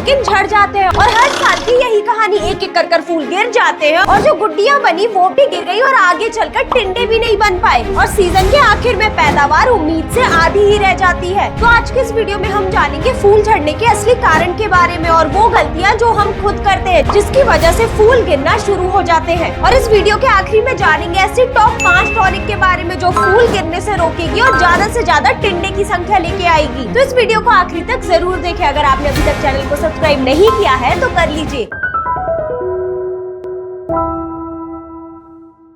लेकिन झड़ जाते हैं और हर साल की यही कहानी, एक एक कर फूल गिर जाते हैं और जो गुड्डियाँ बनी वो भी गिर गई और आगे चलकर टिंडे भी नहीं बन पाए और सीजन के आखिर में पैदावार उम्मीद से आधी ही रह जाती है। तो आज के इस वीडियो में हम जानेंगे फूल झड़ने के असली कारण के बारे में और वो गलतियाँ जो हम खुद करते हैं जिसकी वजह से फूल गिरना शुरू हो जाते हैं। और इस वीडियो के आखिरी में जानेंगे ऐसी टॉप 5 टॉनिक के बारे में जो फूल गिरने से रोकेगी और ज्यादा से ज्यादा टिंडे की संख्या लेके आएगी। तो इस वीडियो को आखिरी तक जरूर देखें। अगर आपने अभी तक चैनल को सब्सक्राइब नहीं किया है तो कर लीजिए।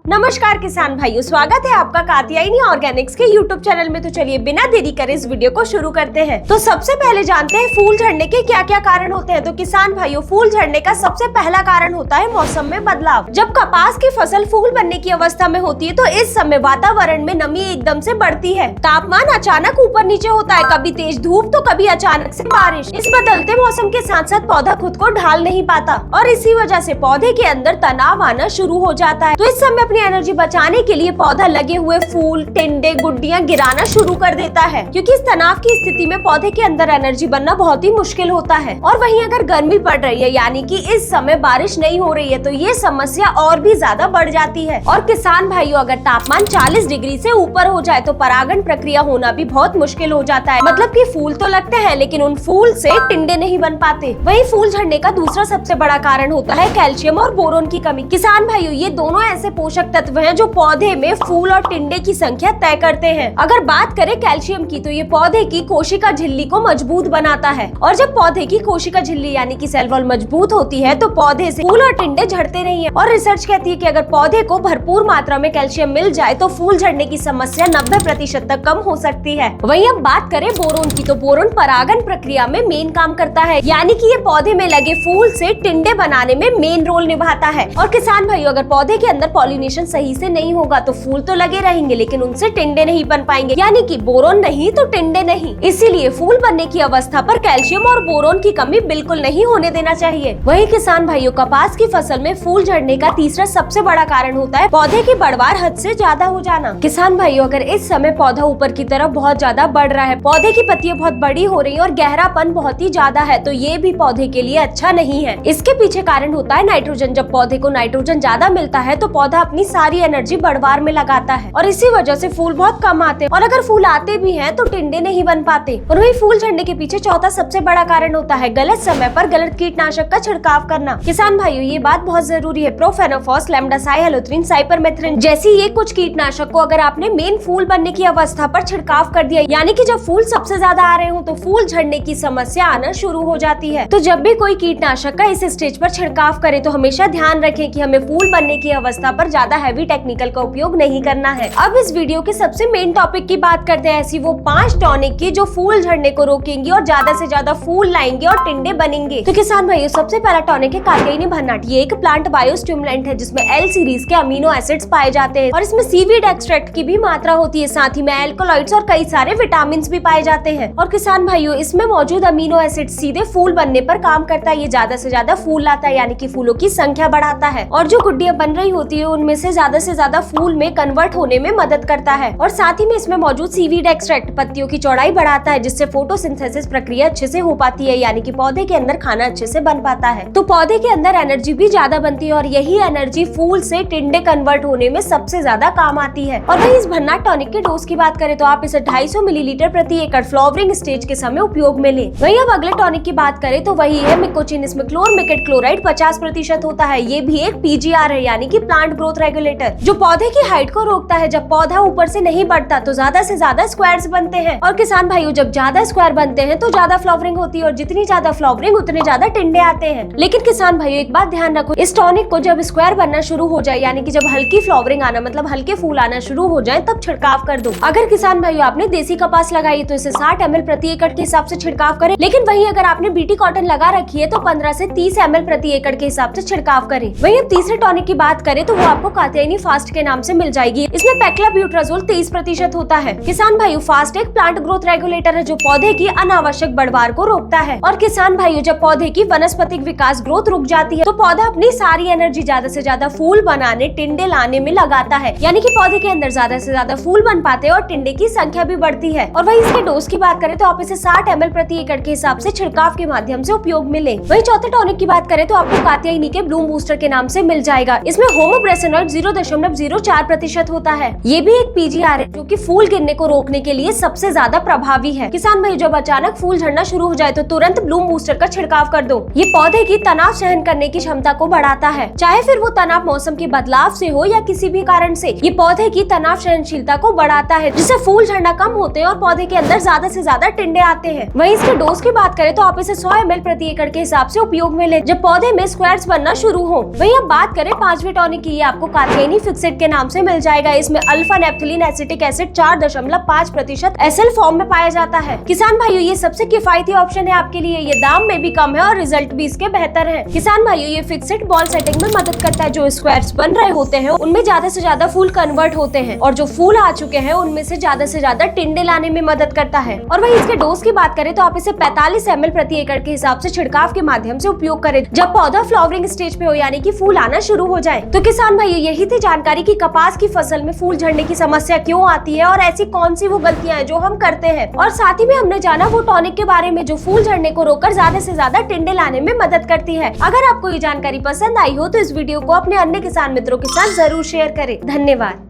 नमस्कार किसान भाइयों, स्वागत है आपका कात्यायनी ऑर्गेनिक्स के YouTube चैनल में। तो चलिए बिना देरी करे इस वीडियो को शुरू करते हैं। तो सबसे पहले जानते हैं फूल झड़ने के क्या क्या कारण होते हैं। तो किसान भाइयों, फूल झड़ने का सबसे पहला कारण होता है मौसम में बदलाव। जब कपास की फसल फूल बनने की अवस्था में होती है तो इस समय वातावरण में नमी एकदम से बढ़ती है, तापमान अचानक ऊपर नीचे होता है, कभी तेज धूप तो कभी अचानक से बारिश। इस बदलते मौसम के साथ साथ पौधा खुद को ढाल नहीं पाता और इसी वजह से पौधे के अंदर तनाव आना शुरू हो जाता है। तो इस समय एनर्जी बचाने के लिए पौधा लगे हुए फूल, टिंडे, गुड्डियां गिराना शुरू कर देता है, क्योंकि इस तनाव की स्थिति में पौधे के अंदर एनर्जी बनना बहुत ही मुश्किल होता है। और वहीं अगर गर्मी पड़ रही है यानी कि इस समय बारिश नहीं हो रही है तो ये समस्या और भी ज्यादा बढ़ जाती है। और किसान भाइयों, अगर तापमान 40 डिग्री से ऊपर हो जाए तो परागण प्रक्रिया होना भी बहुत मुश्किल हो जाता है। मतलब कि फूल तो लगते हैं लेकिन उन फूल से टिंडे नहीं बन पाते। वहीं फूल झड़ने का दूसरा सबसे बड़ा कारण होता है कैल्शियम और बोरोन की कमी। किसान भाइयों, ये दोनों ऐसे पोषक तत्व हैं जो पौधे में फूल और टिंडे की संख्या तय करते हैं। अगर बात करें कैल्शियम की तो ये पौधे की कोशिका झिल्ली को मजबूत बनाता है और जब पौधे की कोशिका झिल्ली यानी कि सेल वॉल मजबूत होती है तो पौधे से फूल और टिंडे झड़ते नहीं है। और रिसर्च कहती है कि अगर पौधे को भरपूर मात्रा में कैल्शियम मिल जाए तो फूल झड़ने की समस्या 90% तक कम हो सकती है। वहीं अब बात करें बोरोन की तो बोरोन परागण प्रक्रिया में मेन काम करता है, यानी कि ये पौधे में लगे फूल से टिंडे बनाने में मेन रोल निभाता है। और किसान भाइयों, अगर पौधे के अंदर पॉलिनेशन सही से नहीं होगा तो फूल तो लगे रहेंगे लेकिन उनसे टिंडे नहीं बन पाएंगे, यानी कि बोरोन नहीं तो टिंडे नहीं। इसीलिए फूल बनने की अवस्था पर कैल्शियम और बोरोन की कमी बिल्कुल नहीं होने देना चाहिए। वहीं किसान भाइयों, कपास की फसल में फूल झड़ने का तीसरा सबसे बड़ा कारण होता है पौधे की बढ़वार हद से ज्यादा हो जाना। किसान भाइयों, अगर इस समय पौधा ऊपर की तरफ बहुत ज्यादा बढ़ रहा है, पौधे की पत्तियां बहुत बड़ी हो रही है और गहरापन बहुत ही ज्यादा है तो ये भी पौधे के लिए अच्छा नहीं है। इसके पीछे कारण होता है नाइट्रोजन। जब पौधे को नाइट्रोजन ज्यादा मिलता है तो पौधा अपनी सारी एनर्जी बढ़वार में लगाता है और इसी वजह से फूल बहुत कम आते हैं और अगर फूल आते भी हैं तो टिंडे नहीं बन पाते। और वही फूल झड़ने के पीछे चौथा सबसे बड़ा कारण होता है गलत समय पर गलत कीटनाशक का छिड़काव करना। किसान भाइयों, ये बात बहुत जरूरी है। प्रोफेनोफॉस, लैम्डासाइहैलोथ्रिन, साइपरमेथ्रिन जैसी ये कुछ कीटनाशक को अगर आपने मेन फूल बनने की अवस्था पर छिड़काव कर दिया, यानी कि जब फूल सबसे ज्यादा आ रहे हो तो फूल झड़ने की समस्या आना शुरू हो जाती है। तो जब भी कोई कीटनाशक का इस स्टेज पर छिड़काव करे तो हमेशा ध्यान रखें कि हमें फूल बनने की अवस्था पर ज्यादा हैवी टेक्निकल का उपयोग नहीं करना है। अब इस वीडियो के सबसे मेन टॉपिक की बात करते हैं, ऐसी वो 5 टॉनिक की जो फूल झड़ने को रोकेंगी और ज्यादा से ज्यादा फूल लाएंगे और टिंडे बनेंगे। तो किसान भाइयों, सबसे पहला टॉनिक है कात्यायनी भन्नाट। ये एक प्लांट बायोस्टिमुलेंट है जिसमें एल सीरीज के अमीनो एसिड्स पाए जाते हैं और इसमें सीवीड एक्सट्रैक्ट की भी मात्रा होती है, साथ ही में एल्कोलॉइड्स और कई सारे विटामिन भी पाए जाते हैं। और किसान भाइयों, इसमें मौजूद अमीनो एसिड सीधे फूल बनने पर काम करता है। ये ज्यादा से ज्यादा फूल लाता है यानी कि फूलों की संख्या बढ़ाता है और जो गुड्डियां बन रही होती है उनमें से ज्यादा फूल में कन्वर्ट होने में मदद करता है। और साथ ही में इसमें मौजूद सीवीड एक्सट्रैक्ट पत्तियों की चौड़ाई बढ़ाता है जिससे फोटोसिंथेसिस प्रक्रिया अच्छे से हो पाती है, यानी कि पौधे के अंदर खाना अच्छे से बन पाता है। तो पौधे के अंदर एनर्जी भी ज्यादा बनती है और यही एनर्जी फूल से टिंडे कन्वर्ट होने में सबसे ज्यादा काम आती है। और वही इस भन्नाट टॉनिक के डोज की बात करें तो आप इसे 250 मिलीलीटर प्रति एकड़ फ्लावरिंग स्टेज के समय उपयोग में लें। वही अब अगले टॉनिक की बात करें तो वही है मिकोचिन। इसमें क्लोरमिकेट क्लोराइड 50% होता है। ये भी एक पीजीआर है यानी कि प्लांट ग्रोथ रेगुलेटर, जो पौधे की हाइट को रोकता है। जब पौधा ऊपर से नहीं बढ़ता तो ज्यादा से ज्यादा स्क्वायर्स बनते हैं और किसान भाइयों, जब ज्यादा स्क्वायर बनते हैं तो ज्यादा फ्लावरिंग होती है और जितनी ज्यादा फ्लावरिंग उतने ज्यादा टिंडे आते हैं। लेकिन किसान भाइयों, एक बात ध्यान रखो, इस टॉनिक को जब स्क्वायर बनना शुरू हो जाए यानी कि जब हल्की फ्लावरिंग आना मतलब हल्के फूल आना शुरू हो जाए तब छिड़काव कर दो। अगर किसान भाइयों आपने देसी कपास लगाई तो इसे 60 ml प्रति एकड़ के हिसाब से छिड़काव करें, लेकिन वहीं अगर आपने बीटी कॉटन लगा रखी है तो 15 से 30 ml प्रति एकड़ के हिसाब से छिड़काव करें। वहीं अब तीसरे टॉनिक की बात करें तो वो आपको कात्यायनी फास्ट के नाम से मिल जाएगी। इसमें पेक्लाब्यूट्राजोल 30% होता है। किसान भाइयों, फास्ट एक प्लांट ग्रोथ रेगुलेटर है जो पौधे की अनावश्यक बढ़वार को रोकता है। और किसान भाइयों, जब पौधे की वनस्पतिक विकास ग्रोथ रुक जाती है तो पौधा अपनी सारी एनर्जी ज्यादा से ज्यादा फूल बनाने, टिंडे लाने में लगाता है, यानी कि पौधे के अंदर ज्यादा से ज्यादा फूल बन पाते हैं और टिंडे की संख्या भी बढ़ती है। और वही इसके डोज की बात करें तो आप इसे 60 ml प्रति एकड़ के हिसाब से छिड़काव के माध्यम से उपयोग में लें। वही चौथे टॉनिक की बात करें तो आपको कात्यायनी के ब्लूम बूस्टर के नाम से मिल जाएगा। इसमें होमोब्रेसेनॉइड 0.04% होता है। ये भी एक पीजीआर है जो कि फूल गिरने को रोकने के लिए सबसे ज्यादा प्रभावी है। किसान भाई, जब अचानक फूल झड़ना शुरू हो जाए तो तुरंत ब्लूम बूस्टर का छिड़काव कर दो। ये पौधे की तनाव सहन करने की क्षमता को बढ़ाता है, चाहे फिर वो तनाव मौसम के बदलाव से हो या किसी भी कारण से। ये पौधे की तनाव सहनशीलता को बढ़ाता है, जिससे फूल झड़ना कम होते हैं और पौधे के अंदर ज्यादा से ज्यादा टिंडे आते हैं। वहीं इसके डोज की बात करें तो आप इसे 100 ml प्रति एकड़ के हिसाब से उपयोग में ले जब पौधे में स्क्वायर्स बनना शुरू हो। वहीं अब बात करें 5वें टॉनिक की, ये आपको कात्यायनी फिक्सेट के नाम से मिल जाएगा। इसमें alpha naphthalene acetic acid 4.5% SL form में पाया जाता है। किसान भाइयों, ये सबसे किफायती ऑप्शन है आपके लिए। ये दाम में भी कम है और रिजल्ट भी इसके बेहतर है। किसान भाइयों, ये फिक्सेट बॉल सेटिंग में मदद करता है। जो स्क्वायर्स बन रहे होते हैं उनमें ज्यादा से ज्यादा फूल कन्वर्ट होते हैं और जो फूल आ चुके हैं उनमें से ज्यादा टिंडे लाने में मदद करता है। और वही इसके डोज की बात करें तो आप इसे 45 ml प्रति एकड़ के हिसाब से छिड़काव के माध्यम से उपयोग करें जब पौधा फ्लावरिंग स्टेज पे हो, यानी कि फूल आना शुरू हो जाए। तो किसान भाइयों, यही थी जानकारी कि कपास की फसल में फूल झड़ने की समस्या क्यों आती है और ऐसी कौन सी वो गलतियां हैं जो हम करते हैं। और साथ ही में हमने जाना वो टॉनिक के बारे में जो फूल झड़ने को रोककर ज्यादा से ज्यादा टिंडे लाने में मदद करती है। अगर आपको ये जानकारी पसंद आई हो तो इस वीडियो को अपने अन्य किसान मित्रों के साथ जरूर शेयर करें। धन्यवाद।